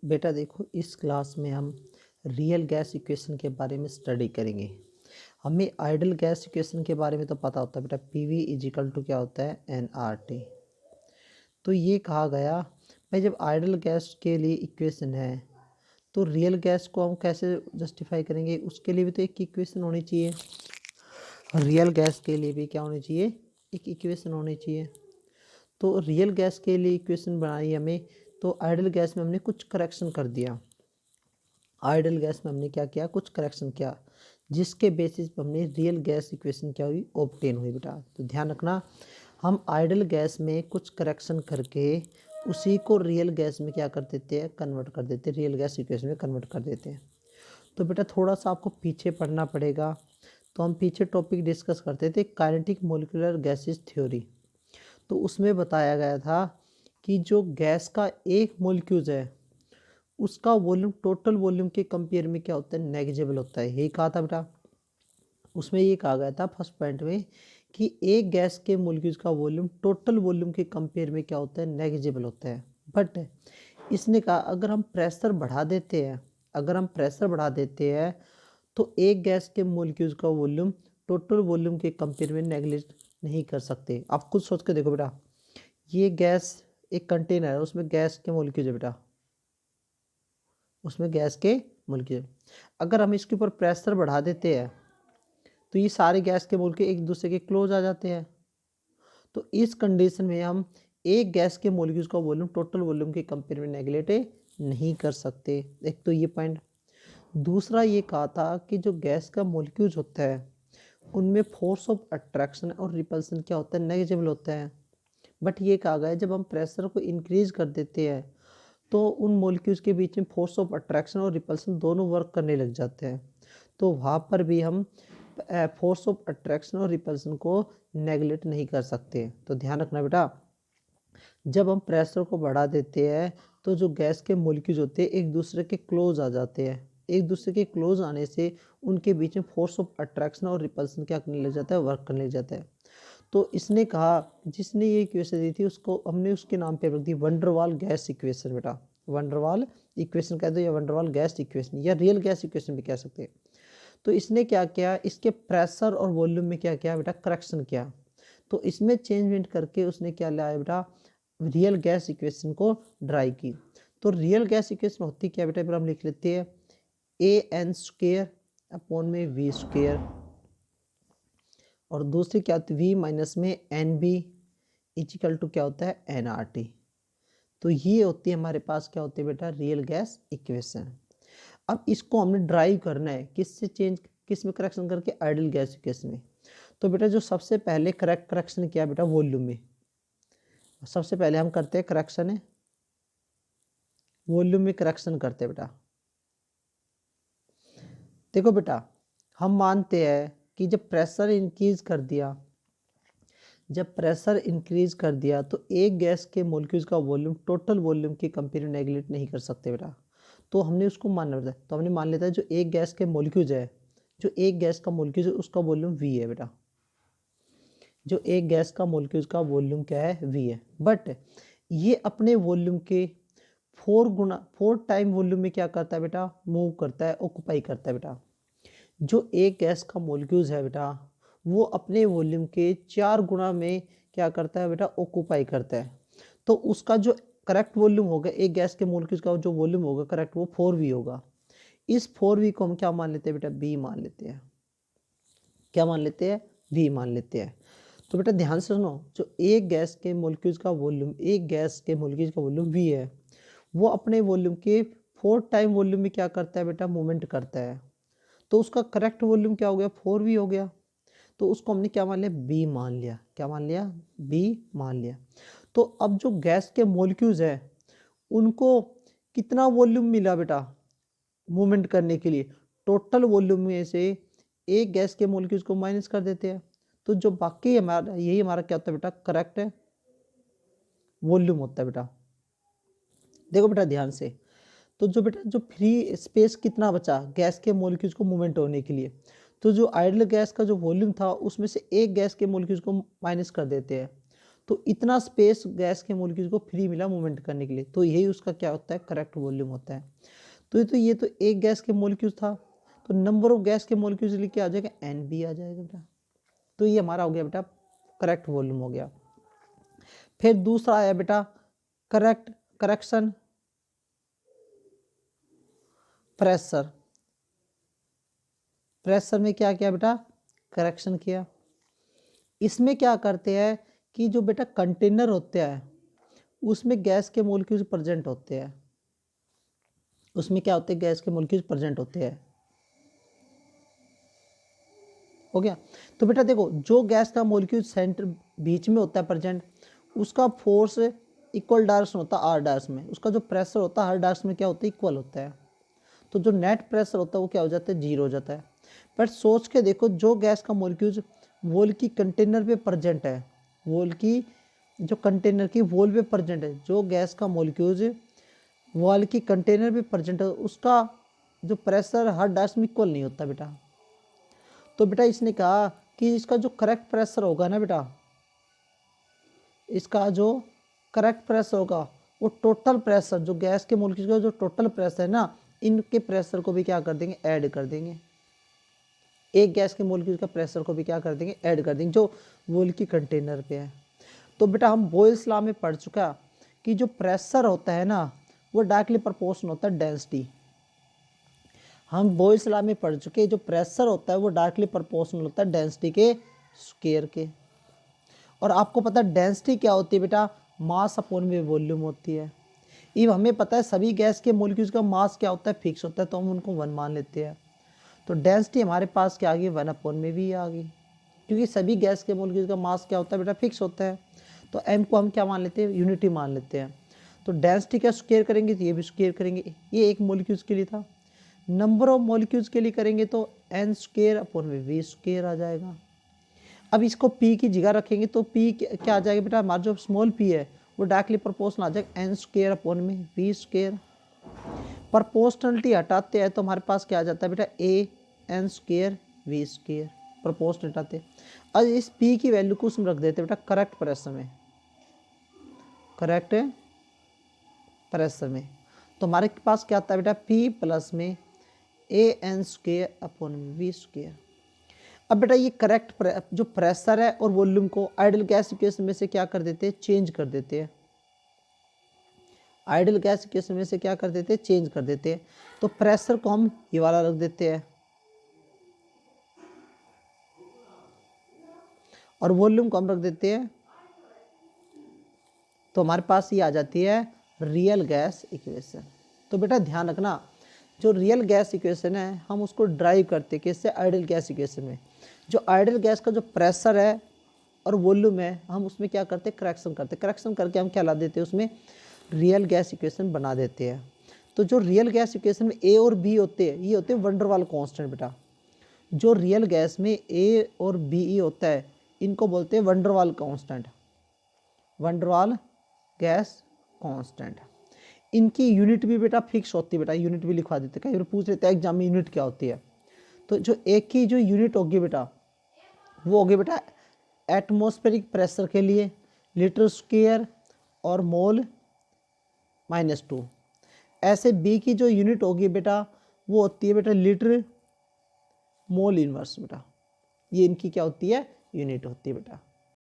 बेटा देखो, इस क्लास में हम रियल गैस इक्वेशन के बारे में स्टडी करेंगे। हमें आइडल गैस इक्वेशन के बारे में तो पता होता है बेटा, पीवी इज इक्वल टू क्या होता है, एनआरटी। तो ये कहा गया भाई, जब आइडल गैस के लिए इक्वेशन है तो रियल गैस को हम कैसे जस्टिफाई करेंगे। उसके लिए भी तो एक इक्वेशन होनी चाहिए, रियल गैस के लिए भी क्या होनी चाहिए, एक इक्वेशन होनी चाहिए। तो रियल गैस के लिए इक्वेशन बनाई हमें, तो आइडल गैस में हमने कुछ करेक्शन कर दिया। आइडल गैस में हमने क्या किया, कुछ करेक्शन किया, जिसके बेसिस पर हमने रियल गैस इक्वेशन क्या हुई, ऑब्टेन हुई बेटा। तो ध्यान रखना, हम आइडल गैस में कुछ करेक्शन करके उसी को रियल गैस में क्या कर देते हैं, कन्वर्ट कर देते हैं, रियल गैस इक्वेशन में कन्वर्ट कर देते हैं। तो बेटा थोड़ा सा आपको पीछे पढ़ना पड़ेगा। तो हम पीछे टॉपिक डिस्कस करते थे, काइनेटिक मॉलिक्यूलर गैसेस थ्योरी। तो उसमें बताया गया था कि जो गैस का एक मॉलिक्यूल है उसका वॉल्यूम टोटल वॉल्यूम के कंपेयर में क्या होता है, नेग्लिजिबल होता है। यही कहा था बेटा। उसमें ये कहा गया था फर्स्ट पॉइंट में कि एक गैस के मॉलिक्यूल का वॉल्यूम टोटल वॉल्यूम के कंपेयर में क्या होता है, नेग्लिजिबल होता है। बट इसने कहा अगर हम प्रेशर बढ़ा देते हैं, तो एक गैस के मॉलिक्यूल का वॉल्यूम टोटल वॉल्यूम के कंपेयर में नेग्लेक्ट नहीं कर सकते। आप खुद सोच के देखो बेटा, ये गैस एक कंटेनर है, उसमें गैस के मॉलिक्यूल है बेटा, उसमें गैस के मॉलिक्यूल। अगर हम इसके ऊपर प्रेशर बढ़ा देते हैं तो ये सारे गैस के मॉलिक्यूल एक दूसरे के क्लोज आ जाते हैं। तो इस कंडीशन में हम एक गैस के मॉलिक्यूल का वॉल्यूम टोटल वॉल्यूम के कंपेयर में नेगलेक्ट नहीं कर सकते। एक तो ये पॉइंट। दूसरा ये कहा था कि जो गैस का मॉलिक्यूल होता है उनमें फोर्स ऑफ अट्रैक्शन और रिपल्सन क्या होता है, नेगेटिव होता है। बट ये कहा गया है जब हम प्रेशर को इंक्रीज कर देते हैं तो उन मॉलिक्यूल्स के बीच में फोर्स ऑफ अट्रैक्शन और रिपल्सन दोनों वर्क करने लग जाते हैं। तो वहाँ पर भी हम फोर्स ऑफ अट्रैक्शन और रिपल्सन को नेगलेक्ट नहीं कर सकते। तो ध्यान रखना बेटा, जब हम प्रेशर को बढ़ा देते हैं तो जो गैस के मॉलिक्यूल्स होते हैं एक दूसरे के क्लोज आ जाते हैं। एक दूसरे के क्लोज आने से उनके बीच में फोर्स ऑफ अट्रैक्शन और रिपल्सन क्या करने लग जाता है, वर्क करने लग जाता है। तो इसने कहा, जिसने ये इक्वेशन दी थी उसको हमने उसके नाम पे रख दी वंडरवाल गैस इक्वेशन बेटा। वंडरवाल इक्वेशन कह दो या वंडरवाल गैस इक्वेशन या रियल गैस इक्वेशन भी कह सकते हैं। तो इसने क्या किया, इसके प्रेशर और वॉल्यूम में क्या किया बेटा, करेक्शन किया। तो इसमें चेंजमेंट करके उसने क्या लाया बेटा, रियल गैस इक्वेशन को ड्राई की। तो रियल गैस इक्वेशन होती क्या बेटा, हम लिख लेते हैं ए एन स्क्वेयर अपॉन में वी स्क्वेयर, और दूसरी क्या होती है वी माइनस में एन बी इजिकल टू क्या होता है, एन आर टी। तो ये होती है हमारे पास क्या होती है बेटा, रियल गैस इक्वेशन। अब इसको हमने ड्राइव करना है किससे, चेंज किस में करेक्शन करके, आइडल गैस इक्वेशन में। तो बेटा जो सबसे पहले करेक्शन किया बेटा वॉल्यूम में, सबसे पहले हम करते हैं करेक्शन है वॉल्यूम में, करेक्शन करते हैं बेटा। देखो बेटा, हम मानते हैं कि जब प्रेशर इंक्रीज कर दिया, तो एक गैस के मॉलिक्यूल्स का वॉल्यूम टोटल वॉल्यूम के कंपेयर में नेगलेक्ट नहीं कर सकते बेटा। तो हमने उसको मानना पड़ता है। तो हमने मान लेता है जो एक गैस के मॉलिक्यूल्स है, जो एक गैस का मॉलिक्यूल है उसका वॉल्यूम वी है बेटा। जो एक गैस का मॉलिक्यूल्स का वॉल्यूम क्या है, वी है। बट ये अपने वॉल्यूम के 4 टाइम वॉल्यूम में क्या करता है बेटा, मूव करता है, ऑक्यूपाई करता है बेटा। जो एक गैस का मॉलिक्यूल्स है बेटा वो अपने वॉल्यूम के 4 गुना में क्या करता है बेटा, ऑक्यूपाई करता है। तो उसका जो करेक्ट वॉल्यूम होगा, एक गैस के मॉलिक्यूल्स का जो वॉल्यूम होगा करेक्ट, वो 4v होगा। इस 4v को हम क्या मान लेते हैं बेटा, b मान लेते हैं। क्या मान लेते हैं, v मान लेते हैं। तो बेटा ध्यान से सुनो, जो एक गैस के मॉलिक्यूल्स का वॉल्यूम, v है, वो अपने वॉल्यूम के 4 टाइम वॉल्यूम में क्या करता है बेटा, मूवमेंट करता है। तो उसका करेक्ट वॉल्यूम क्या हो गया, 4v हो गया। तो उसको हमने क्या मान लिया, बी मान लिया। क्या मान लिया, बी मान लिया। तो अब जो गैस के मॉलिक्यूल्स है उनको कितना वॉल्यूम मिला बेटा, मूवमेंट करने के लिए। टोटल वॉल्यूम में से एक गैस के मॉलिक्यूल्स को माइनस कर देते हैं, तो जो बाकी हमारा, यही हमारा क्या होता है बेटा, करेक्ट है वॉल्यूम होता है बेटा। देखो बेटा ध्यान से, तो जो बेटा जो फ्री स्पेस कितना बचा गैस के मॉलिक्यूल्स को मूवमेंट होने के लिए, तो जो आइडल गैस का जो वॉल्यूम था उसमें से एक गैस के मॉलिक्यूल्स को माइनस कर देते हैं। तो इतना स्पेस गैस के मॉलिक्यूल को फ्री मिला मूवमेंट करने के लिए, तो यही उसका क्या होता है, करेक्ट वॉल्यूम होता है। तो ये तो एक गैस के मॉलिक्यूल था, तो नंबर ऑफ गैस के मॉलिक्यूल्स लिए क्या आ जाएगा, एन बी आ जाएगा बेटा। तो ये हमारा हो गया बेटा करेक्ट वॉल्यूम हो गया। फिर दूसरा आया बेटा करेक्शन प्रेशर। प्रेशर में क्या किया बेटा, करेक्शन किया। इसमें क्या करते हैं कि जो बेटा कंटेनर होते हैं उसमें गैस के मॉलिक्यूल्स प्रेजेंट होते हैं, उसमें क्या होते हैं, गैस के मॉलिक्यूल्स प्रेजेंट होते हैं। हो गया। तो बेटा देखो, जो गैस का मॉलिक्यूल सेंटर बीच में होता है प्रेजेंट, उसका फोर्स इक्वल डायरेक्शन होता है आर डायरेक्शन में, उसका जो प्रेशर होता है हर डायरेक्शन में क्या होता है, इक्वल होता है। तो जो नेट प्रेशर होता है वो क्या हो जाता है, जीरो हो जाता है। बट सोच के देखो, जो गैस का मॉलिक्यूल वॉल की कंटेनर पे प्रेजेंट है, वॉल की जो कंटेनर की वॉल पे प्रेजेंट है, जो गैस का मॉलिक्यूल वॉल की कंटेनर पे प्रेजेंट है, उसका जो प्रेशर हर डायरेक्शन में इक्वल नहीं होता बेटा। तो बेटा इसने कहा कि इसका जो करेक्ट प्रेशर होगा ना बेटा, इसका जो करेक्ट प्रेशर होगा वो टोटल प्रेशर, जो गैस के मॉलिक्यूल का जो टोटल प्रेशर है ना, इनके प्रेशर को भी क्या कर देंगे, ऐड कर देंगे। एक गैस के मॉलिक्यूल का प्रेशर को भी क्या कर देंगे, ऐड कर देंगे, जो वॉल की कंटेनर पे है। तो बेटा हम बॉयल्स लॉ में पढ़ चुका कि जो प्रेशर होता है ना वो डायरेक्टली प्रोपोर्शनल होता है डेंसिटी। हम बॉयल्स लॉ में पढ़ चुके जो प्रेशर होता है वो डायरेक्टली प्रोपोर्शनल होता है डेंसिटी के स्क्वायर के। और आपको पता है डेंसिटी क्या होती है बेटा, मास अपॉन में वॉल्यूम होती है। ये हमें पता है सभी गैस के मॉलिक्यूल्स का मास क्या होता है, फिक्स होता है, तो हम उनको 1 मान लेते हैं। तो डेंसिटी हमारे पास क्या आ गई, 1 अपॉन में भी आ गई, क्योंकि सभी गैस के मॉलिक्यूल्स का मास क्या होता है बेटा, फिक्स होता है। तो m को हम क्या मान लेते हैं, यूनिटी मान लेते हैं। तो डेंसिटी का स्क्वायर करेंगे तो ये भी स्क्वायर करेंगे, ये एक मॉलिक्यूल्स के लिए था। नंबर ऑफ मॉलिक्यूल्स के लिए करेंगे तो n स्क्वायर अपॉन में v स्क्वायर आ जाएगा। अब इसको p की जगह रखेंगे तो p क्या आ जाएगा बेटा, हमारा जो स्मॉल p है वो डायरेक्टली प्रोपोर्शनल आ जाएगा n स्क्वायर अपॉन में v स्क्वायर। प्रोपोर्शनलिटी हटाते हैं तो हमारे पास क्या आ जाता है बेटा, a n square v square, proportional हटाते। अब इस p की वैल्यू को उसमें रख देते बेटा करेक्ट प्रेशर में, करेक्ट प्रेशर में। तो हमारे पास क्या आता है बेटा, p प्लस में a n square upon v square. अब बेटा ये करेक्ट जो प्रेशर है और वॉल्यूम को आइडियल गैस इक्वेशन में से क्या कर देते हैं, चेंज कर देते हैं। आइडियल गैस इक्वेशन में से क्या कर देते हैं, चेंज कर देते हैं। तो प्रेशर को हम ये वाला रख देते हैं और वॉल्यूम को हम रख देते हैं, तो हमारे पास ये आ जाती है रियल गैस इक्वेशन। तो बेटा ध्यान रखना, जो रियल गैस इक्वेशन है हम उसको ड्राइव करते किससे, आइडियल गैस इक्वेशन में। जो आइडियल गैस का जो प्रेशर है और वॉल्यूम है हम उसमें क्या करते, करेक्शन करते, करेक्शन करके हम क्या ला देते हैं, उसमें रियल गैस इक्वेशन बना देते हैं। तो जो रियल गैस इक्वेशन में ए और बी होते हैं, ये होते हैं वंडरवाल कांस्टेंट बेटा। जो रियल गैस में ए और बी होता है इनको बोलते हैं van der Waals constant, van der Waals gas constant. इनकी यूनिट भी बेटा फिक्स होती है बेटा, यूनिट भी लिखवा देते, कई बार पूछ लेते हैं एग्जाम में यूनिट क्या होती है। तो जो एक की जो यूनिट होगी बेटा वो होगी बेटा एटमॉस्फेरिक प्रेशर के लिए लीटर स्क्वायर और मोल -2। ऐसे बी की जो यूनिट होगी बेटा वो होती है बेटा लीटर मोल इनवर्स बेटा, ये इनकी क्या होती है, यूनिट होती है बेटा।